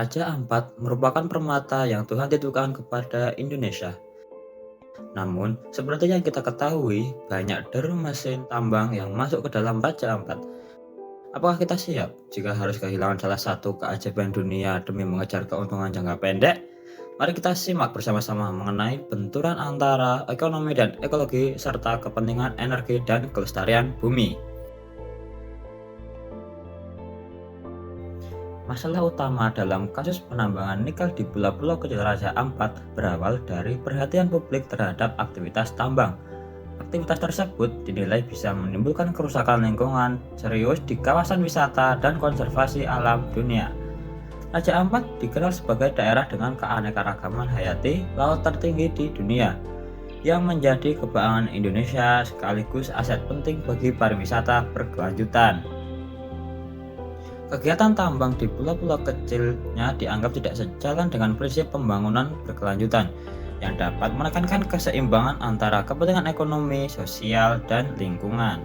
Raja Ampat merupakan permata yang Tuhan titipkan kepada Indonesia. Namun, seperti yang kita ketahui, banyak deru mesin tambang yang masuk ke dalam Raja Ampat. Apakah kita siap jika harus kehilangan salah satu keajaiban dunia demi mengejar keuntungan jangka pendek? Mari kita simak bersama-sama mengenai benturan antara ekonomi dan ekologi serta kepentingan energi dan kelestarian bumi. Masalah utama dalam kasus penambangan nikel di pulau-pulau kecil Raja Ampat berawal dari perhatian publik terhadap aktivitas tambang. Aktivitas tersebut dinilai bisa menimbulkan kerusakan lingkungan serius di kawasan wisata dan konservasi alam dunia. Raja Ampat dikenal sebagai daerah dengan keanekaragaman hayati laut tertinggi di dunia, yang menjadi kebanggaan Indonesia sekaligus aset penting bagi pariwisata berkelanjutan. Kegiatan tambang di pulau-pulau kecilnya dianggap tidak sejalan dengan prinsip pembangunan berkelanjutan yang dapat menekankan keseimbangan antara kepentingan ekonomi, sosial, dan lingkungan.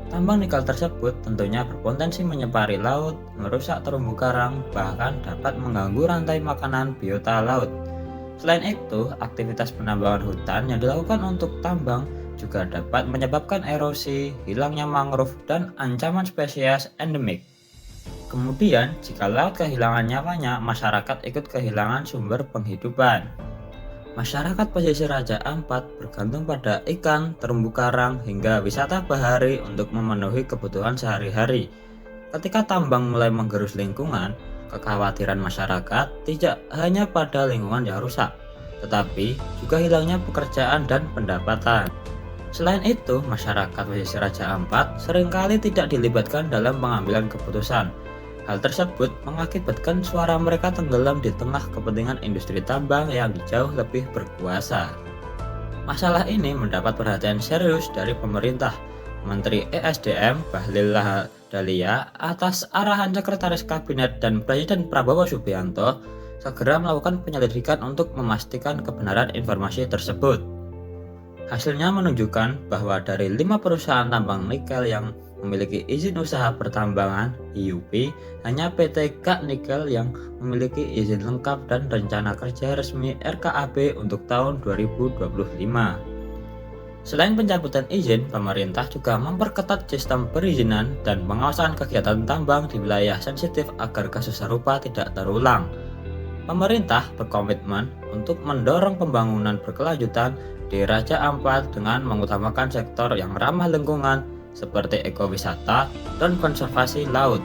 Tambang nikel tersebut tentunya berpotensi menyepari laut, merusak terumbu karang, bahkan dapat mengganggu rantai makanan biota laut. Selain itu, aktivitas penambangan hutan yang dilakukan untuk tambang juga dapat menyebabkan erosi, hilangnya mangrove, dan ancaman spesies endemik. Kemudian, jika laut kehilangan nyawanya, masyarakat ikut kehilangan sumber penghidupan. Masyarakat pesisir Raja Ampat bergantung pada ikan, terumbu karang, hingga wisata bahari untuk memenuhi kebutuhan sehari-hari. Ketika tambang mulai menggerus lingkungan, kekhawatiran masyarakat tidak hanya pada lingkungan yang rusak, tetapi juga hilangnya pekerjaan dan pendapatan. Selain itu, masyarakat pesisir Raja Ampat seringkali tidak dilibatkan dalam pengambilan keputusan. Hal tersebut mengakibatkan suara mereka tenggelam di tengah kepentingan industri tambang yang jauh lebih berkuasa. Masalah ini mendapat perhatian serius dari pemerintah. Menteri ESDM Bahlil Lahadalia atas arahan Sekretaris Kabinet dan Presiden Prabowo Subianto segera melakukan penyelidikan untuk memastikan kebenaran informasi tersebut. Hasilnya menunjukkan bahwa dari 5 perusahaan tambang nikel yang memiliki izin usaha pertambangan (IUP), hanya PT Kak Nikel yang memiliki izin lengkap dan rencana kerja resmi RKAB untuk tahun 2025. Selain pencabutan izin, pemerintah juga memperketat sistem perizinan dan pengawasan kegiatan tambang di wilayah sensitif agar kasus serupa tidak terulang. Pemerintah berkomitmen untuk mendorong pembangunan berkelanjutan di Raja Ampat dengan mengutamakan sektor yang ramah lingkungan seperti ekowisata dan konservasi laut.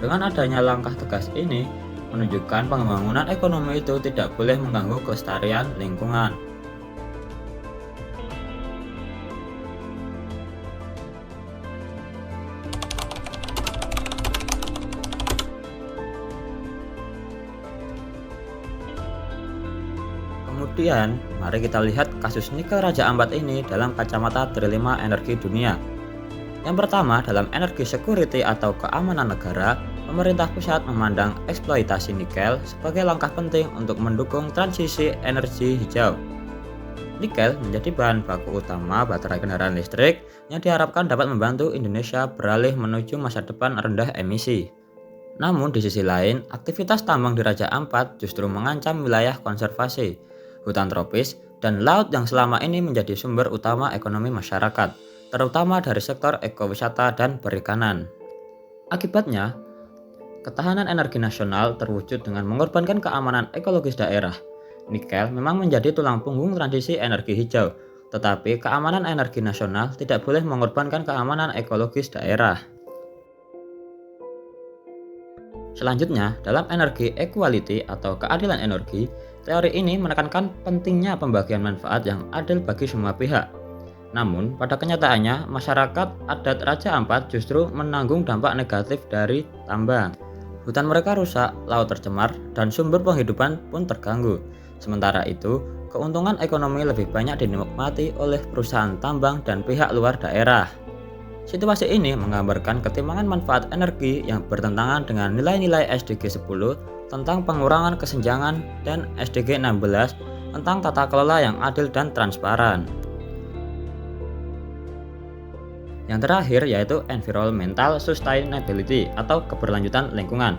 Dengan adanya langkah tegas ini, menunjukkan pembangunan ekonomi itu tidak boleh mengganggu kelestarian lingkungan. Kemudian, mari kita lihat kasus nikel Raja Ampat ini dalam kacamata trilema energi dunia. Yang pertama, dalam energi security atau keamanan negara, pemerintah pusat memandang eksploitasi nikel sebagai langkah penting untuk mendukung transisi energi hijau. Nikel menjadi bahan baku utama baterai kendaraan listrik yang diharapkan dapat membantu Indonesia beralih menuju masa depan rendah emisi. Namun di sisi lain, aktivitas tambang di Raja Ampat justru mengancam wilayah konservasi, hutan tropis, dan laut yang selama ini menjadi sumber utama ekonomi masyarakat, terutama dari sektor ekowisata dan perikanan. Akibatnya, ketahanan energi nasional terwujud dengan mengorbankan keamanan ekologis daerah. Nikel memang menjadi tulang punggung transisi energi hijau, tetapi keamanan energi nasional tidak boleh mengorbankan keamanan ekologis daerah. Selanjutnya, dalam energi equality atau keadilan energi, teori ini menekankan pentingnya pembagian manfaat yang adil bagi semua pihak. Namun, pada kenyataannya, masyarakat adat Raja Ampat justru menanggung dampak negatif dari tambang. Hutan mereka rusak, laut tercemar, dan sumber penghidupan pun terganggu. Sementara itu, keuntungan ekonomi lebih banyak dinikmati oleh perusahaan tambang dan pihak luar daerah. Situasi ini menggambarkan ketimpangan manfaat energi yang bertentangan dengan nilai-nilai SDG 10 tentang pengurangan kesenjangan dan SDG 16 tentang tata kelola yang adil dan transparan. Yang terakhir yaitu environmental sustainability atau keberlanjutan lingkungan.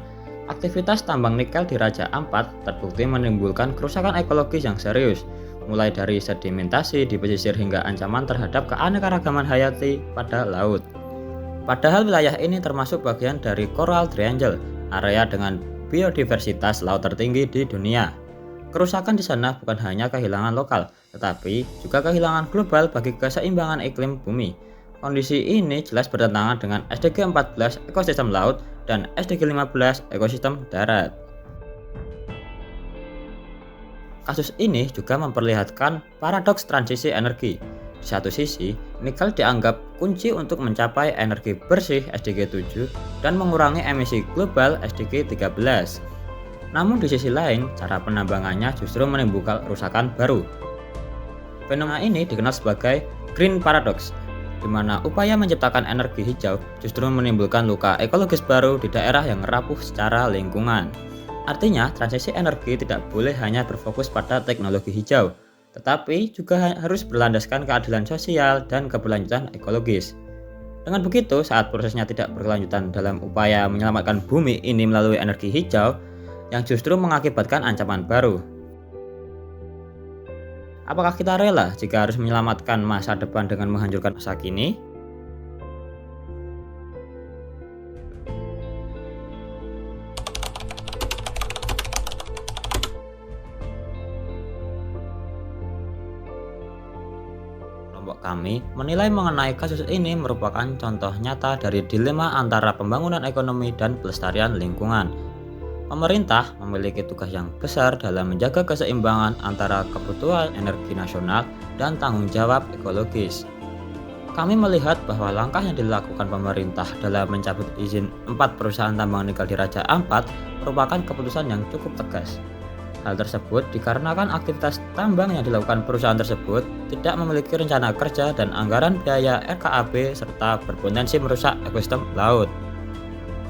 Aktivitas tambang nikel di Raja Ampat terbukti menimbulkan kerusakan ekologis yang serius, mulai dari sedimentasi di pesisir hingga ancaman terhadap keanekaragaman hayati pada laut. Padahal wilayah ini termasuk bagian dari Coral Triangle, area dengan biodiversitas laut tertinggi di dunia. Kerusakan di sana bukan hanya kehilangan lokal, tetapi juga kehilangan global bagi keseimbangan iklim bumi. Kondisi ini jelas bertentangan dengan SDG 14 ekosistem laut dan SDG 15 ekosistem darat. Kasus ini juga memperlihatkan paradoks transisi energi. Di satu sisi, nikel dianggap kunci untuk mencapai energi bersih SDG 7 dan mengurangi emisi global SDG 13. Namun di sisi lain, cara penambangannya justru menimbulkan kerusakan baru. Fenomena ini dikenal sebagai green paradox, di mana upaya menciptakan energi hijau justru menimbulkan luka ekologis baru di daerah yang rapuh secara lingkungan. Artinya, transisi energi tidak boleh hanya berfokus pada teknologi hijau, tetapi juga harus berlandaskan keadilan sosial dan keberlanjutan ekologis. Dengan begitu, saat prosesnya tidak berkelanjutan dalam upaya menyelamatkan bumi ini melalui energi hijau, yang justru mengakibatkan ancaman baru. Apakah kita rela jika harus menyelamatkan masa depan dengan menghancurkan masa kini? Kelompok kami menilai mengenai kasus ini merupakan contoh nyata dari dilema antara pembangunan ekonomi dan pelestarian lingkungan. Pemerintah memiliki tugas yang besar dalam menjaga keseimbangan antara kebutuhan energi nasional dan tanggung jawab ekologis. Kami melihat bahwa langkah yang dilakukan pemerintah dalam mencabut izin 4 perusahaan tambang nikel di Raja Ampat merupakan keputusan yang cukup tegas. Hal tersebut dikarenakan aktivitas tambang yang dilakukan perusahaan tersebut tidak memiliki rencana kerja dan anggaran biaya RKAB serta berpotensi merusak ekosistem laut.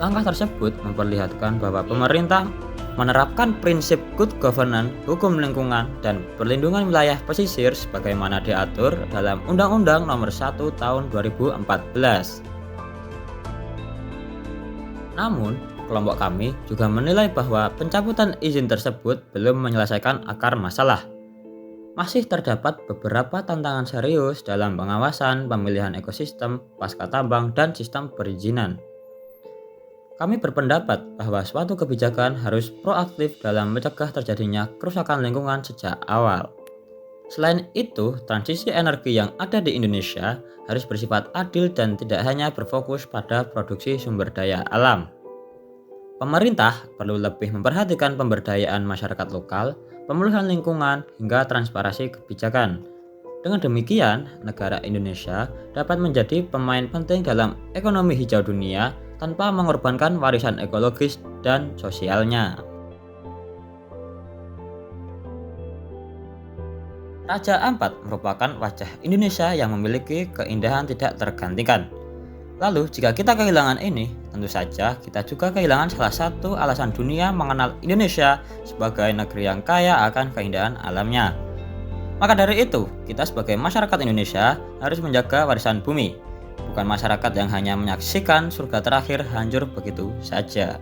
Langkah tersebut memperlihatkan bahwa pemerintah menerapkan prinsip good governance, hukum lingkungan, dan perlindungan wilayah pesisir sebagaimana diatur dalam Undang-Undang Nomor 1 Tahun 2014. Namun, kelompok kami juga menilai bahwa pencabutan izin tersebut belum menyelesaikan akar masalah. Masih terdapat beberapa tantangan serius dalam pengawasan, pemilihan ekosistem, pasca tambang, dan sistem perizinan. Kami berpendapat bahwa suatu kebijakan harus proaktif dalam mencegah terjadinya kerusakan lingkungan sejak awal. Selain itu, transisi energi yang ada di Indonesia harus bersifat adil dan tidak hanya berfokus pada produksi sumber daya alam. Pemerintah perlu lebih memperhatikan pemberdayaan masyarakat lokal, pemulihan lingkungan, hingga transparansi kebijakan. Dengan demikian, negara Indonesia dapat menjadi pemain penting dalam ekonomi hijau dunia tanpa mengorbankan warisan ekologis dan sosialnya. Raja Ampat merupakan wajah Indonesia yang memiliki keindahan tidak tergantikan. Lalu, jika kita kehilangan ini, tentu saja kita juga kehilangan salah satu alasan dunia mengenal Indonesia sebagai negeri yang kaya akan keindahan alamnya. Maka dari itu, kita sebagai masyarakat Indonesia harus menjaga warisan bumi, bukan masyarakat yang hanya menyaksikan surga terakhir hancur begitu saja.